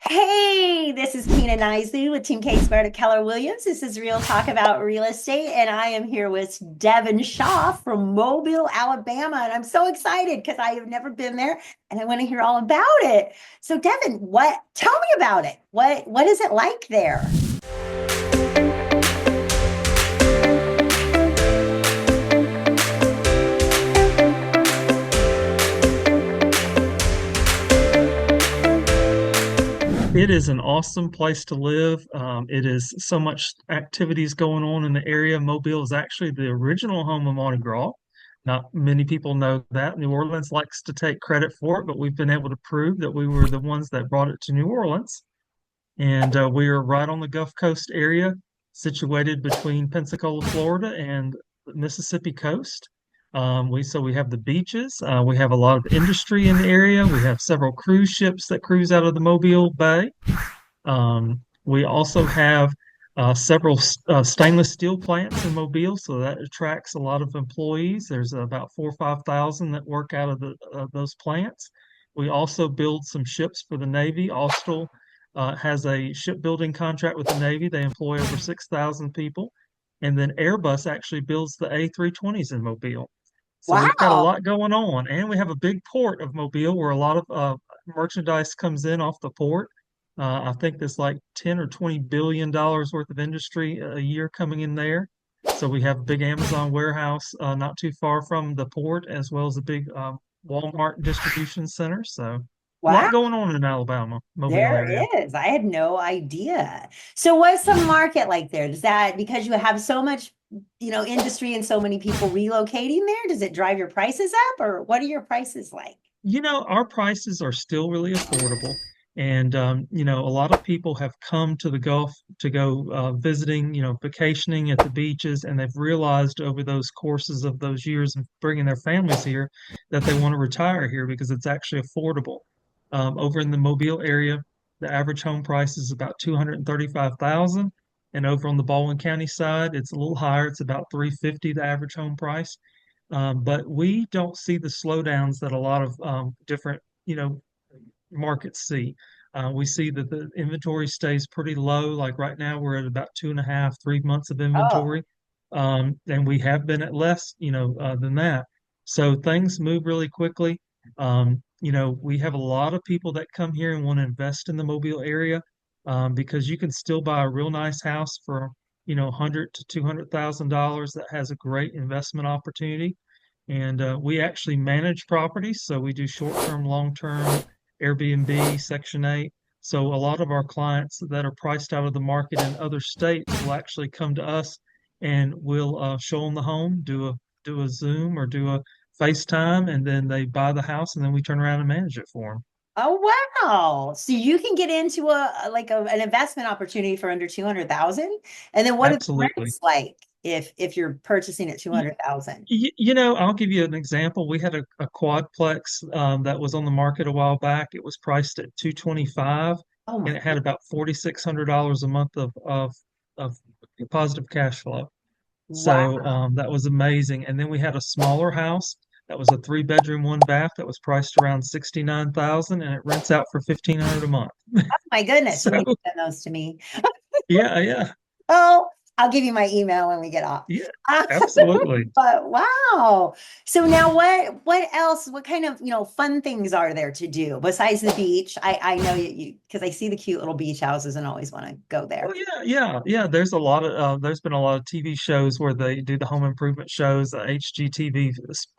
Hey, this is Kina Knisley with Team K Squared at Keller Williams. This is Real Talk About Real Estate, and I am here with Devin Schaff from Mobile, Alabama. And I'm so excited because I have never been there and I want to hear all about it. So, Devin, tell me about it. What is it like there? It is an awesome place to live. It is so much activities going on in the area. Mobile is actually the original home of Mardi Gras. Not many people know that. New Orleans likes to take credit for it, but we've been able to prove that we were the ones that brought it to New Orleans. And we are right on the Gulf Coast area, situated between Pensacola, Florida, and the Mississippi coast. We have the beaches. We have a lot of industry in the area. We have several cruise ships that cruise out of the Mobile Bay. We also have several stainless steel plants in Mobile, so that attracts a lot of employees. There's about 4 or 5 thousand that work out of those plants. We also build some ships for the Navy. Austal has a shipbuilding contract with the Navy. They employ over 6,000 people. And then Airbus actually builds the A320s in Mobile. So we've got a Wow. lot going on. And we have a big port of Mobile where a lot of merchandise comes in off the port. I think there's like 10 or 20 billion dollars worth of industry a year coming in there. So we have a big Amazon warehouse not too far from the port, as well as a big Walmart distribution center. So a Wow. lot going on in Alabama, Mobile There area. is. I had no idea. So what's the market like there? Does that, because you have so much, industry and so many people relocating there, does it drive your prices up or what are your prices like? Our prices are still really affordable. And, a lot of people have come to the Gulf to go visiting, vacationing at the beaches, and they've realized over those courses of those years of bringing their families here that they want to retire here because it's actually affordable. Over in the Mobile area, the average home price is about 235,000, and over on the Baldwin County side, it's a little higher. It's about 350, the average home price. But we don't see the slowdowns that a lot of different, markets see. We see that the inventory stays pretty low. Like right now, we're at about 2.5, 3 months of Oh, inventory, and we have been at less, than that. So things move really quickly. We have a lot of people that come here and want to invest in the Mobile area because you can still buy a real nice house for 100 to $200,000 that has a great investment opportunity. And we actually manage properties, so we do short-term, long-term, Airbnb, Section 8. So a lot of our clients that are priced out of the market in other states will actually come to us and we'll show them the home, do a Zoom or do a FaceTime, and then they buy the house, and then we turn around and manage it for them. oh wow. So you can get into an investment opportunity for under 200,000. And then what are the Absolutely. rents like if you're purchasing at 200,000? I'll give you an example. We had a quadplex that was on the market a while back. It was priced at 225, Oh and my it had about $4,600 a month of positive cash flow. wow. So that was amazing. And then we had a smaller house that was a 3 bedroom, 1 bath that was priced around 69,000, and it rents out for 1,500 a month. Oh my goodness. So You need to send those to me. yeah, yeah, Oh, I'll give you my email when we get off. yeah, Uh, absolutely. but wow. So now what else, what kind of, fun things are there to do besides the beach? I know you because I see the cute little beach houses and always want to go Oh there. yeah, yeah, yeah. There's been a lot of TV shows where they do the home improvement shows. HGTV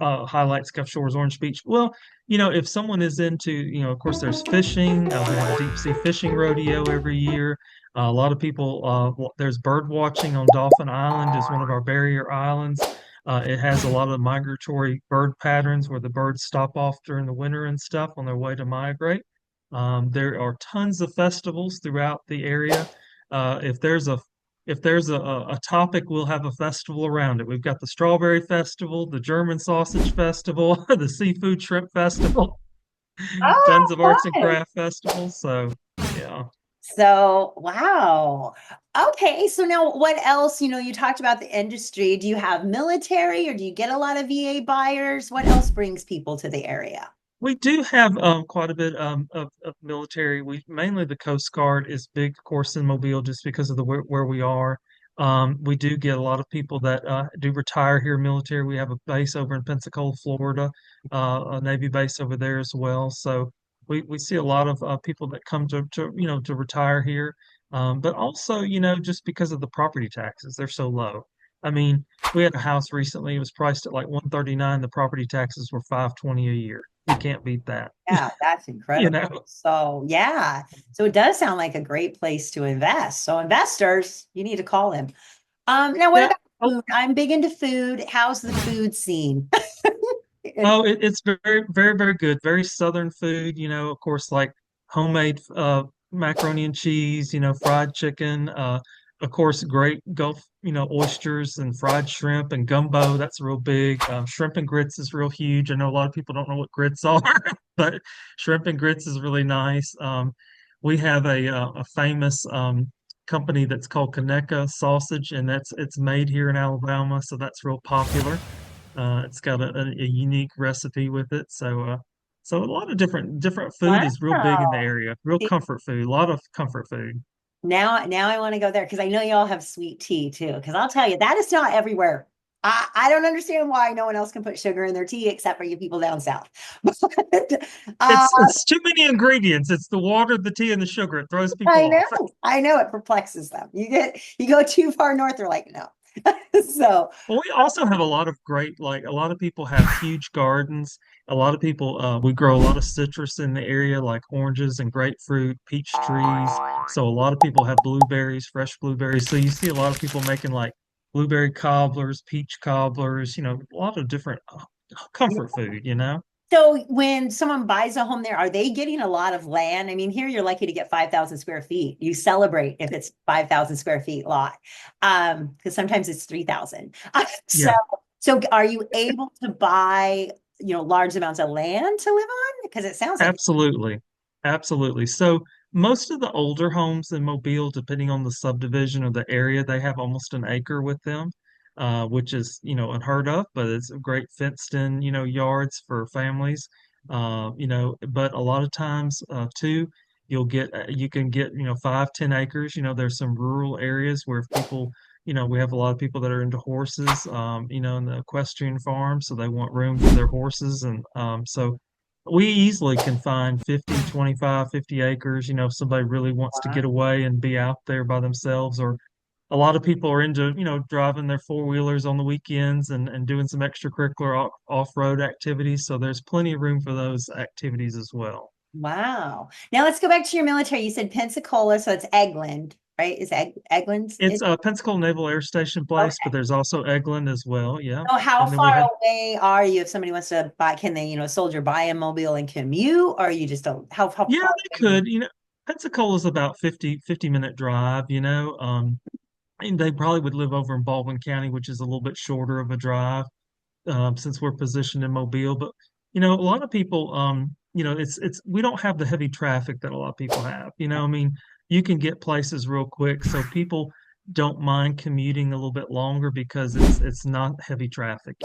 highlights Gulf Shores, Orange Beach. Well, if someone is into, of course, there's fishing. We have a deep sea fishing rodeo every year. A lot of people. There's bird watching on Dolphin Island, is one of our barrier islands. It has a lot of migratory bird patterns where the birds stop off during the winter and stuff on their way to migrate. There are tons of festivals throughout the area. If there's a topic, we'll have a festival around it. We've got the Strawberry Festival, the German Sausage Festival, the Seafood Shrimp Festival, Oh, tons of arts and fun. craft festivals. So, yeah. So, wow. Okay, so now what else? You talked about the industry. Do you have military or do you get a lot of VA buyers? What else brings people to the area? We do have quite a bit of military. We mainly the Coast Guard is big, of course, in Mobile just because of the where we are. We do get a lot of people that do retire here military. We have a base over in Pensacola, Florida, a Navy base over there as well. So we see a lot of people that come to to retire here. But also, just because of the property taxes, they're so low. I mean, we had a house recently, it was priced at like 139. The property taxes were 520 a year. You can't beat that, Yeah, that's you incredible. know? So, yeah. So it does sound like a great place to invest. So investors, you need to call him. Now what Yeah. about Oh, food? I'm big into food. How's the food scene? it's very, very, very good. Very Southern food, of course, like homemade macaroni and cheese, fried chicken, of course, great Gulf, oysters and fried shrimp and gumbo. That's real big. Shrimp and grits is real huge. I know a lot of people don't know what grits are, but shrimp and grits is really nice. We have a famous company that's called Kaneka sausage, and it's made here in Alabama, so that's real popular. It's got a unique recipe with it. So a lot of different food is real big in the Wow. area. Real comfort food. A lot of comfort food. Now I want to go there because I know you all have sweet tea too. Because I'll tell you, that is not everywhere. I don't understand why no one else can put sugar in their tea except for you people down south. But, It's too many ingredients. It's the water, the tea, and the sugar. It throws people off. I know it perplexes them. You go too far north, they're like, no. So Well, we also have a lot of great, like a lot of people have huge gardens. A lot of people, we grow a lot of citrus in the area, like oranges and grapefruit, peach trees. So a lot of people have blueberries, fresh blueberries. So you see a lot of people making like blueberry cobblers, peach cobblers, a lot of different comfort food. So when someone buys a home there, are they getting a lot of land? I mean, here you're lucky to get 5,000 square feet. You celebrate if it's 5,000 square feet lot. Because sometimes it's 3,000. So Yeah. so are you able to buy, large amounts of land to live on? Because it sounds like Absolutely. Absolutely. So most of the older homes in Mobile, depending on the subdivision or the area, they have almost an acre with them, which is, unheard of, but it's a great fenced in, yards for families. But a lot of times, too, you can get, 5, 10 acres. There's some rural areas where people, we have a lot of people that are into horses, in the equestrian farm, so they want room for their horses. And so we easily can find 50, 25, 50 acres, if somebody really wants to get away and be out there by themselves, or a lot of people are into, driving their four-wheelers on the weekends and doing some extracurricular off-road activities. So there's plenty of room for those activities as well. wow. Now let's go back to your military. You said Pensacola, so it's Eglin, right? Is Eglin's It's it? a Pensacola Naval Air Station place, but Okay. there's also Eglin as well. Yeah. So how And then we far have, away are you if somebody wants to buy, can they, soldier buy a mobile and commute? Or are you just how yeah, far they away? could, Pensacola's about 50-minute drive, and they probably would live over in Baldwin County, which is a little bit shorter of a drive, since we're positioned in Mobile. But a lot of people, it's we don't have the heavy traffic that a lot of people have. I mean, you can get places real quick, so people don't mind commuting a little bit longer because it's not heavy traffic.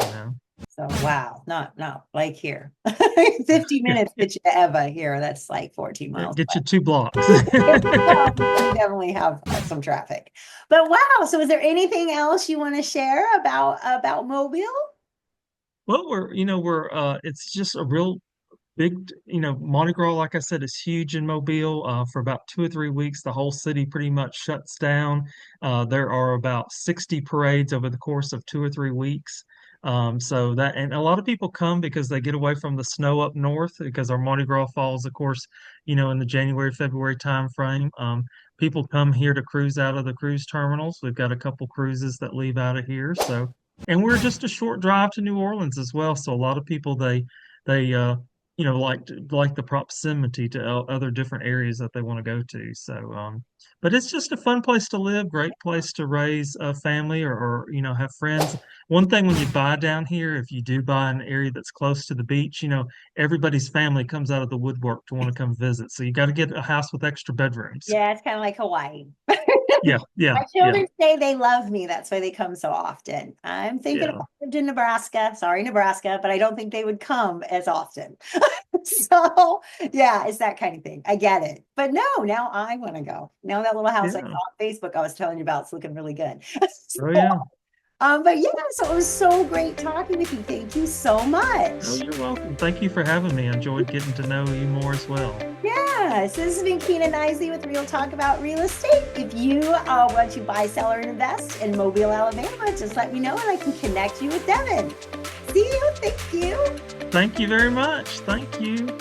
So wow, not like here. 50 Yeah, minutes yeah, get you to Eva here. That's like 14 yeah, miles get you away. 2 blocks. Yeah, we definitely have some traffic. But wow, so is there anything else you want to share about Mobile? Well, it's just a real big, Mardi Gras, like I said, is huge in Mobile. For about 2 or 3 weeks, the whole city pretty much shuts down. There are about 60 parades over the course of 2 or 3 weeks. And a lot of people come because they get away from the snow up north because our Mardi Gras falls, of course, in the January, February time frame. People come here to cruise out of the cruise terminals. We've got a couple cruises that leave out of here. And we're just a short drive to New Orleans as well. So a lot of people they like the proximity to other different areas that they want to go to. But it's just a fun place to live, great place to raise a family or have friends. One thing when you buy down here, if you do buy an area that's close to the beach, everybody's family comes out of the woodwork to want to come visit. So you got to get a house with extra bedrooms. Yeah, it's kind of like Hawaii. Yeah, yeah, My yeah, children say they love me. That's why they come so often. I'm thinking if yeah. I lived in Nebraska, sorry, Nebraska, but I don't think they would come as often. So yeah, it's that kind of thing. I get it. But no, now I want to go. Now that little house I saw Yeah. on Facebook I was telling you about is looking really good. Oh So, yeah. but yeah, so it was so great talking with you. Thank you so much. Oh, you're welcome. Thank you for having me. I enjoyed getting to know you more as well. Yes, this has been Kina Knisley with Real Talk About Real Estate. If you want to buy, sell, or invest in Mobile, Alabama, just let me know and I can connect you with Devin. See you. Thank you. Thank you very much. Thank you.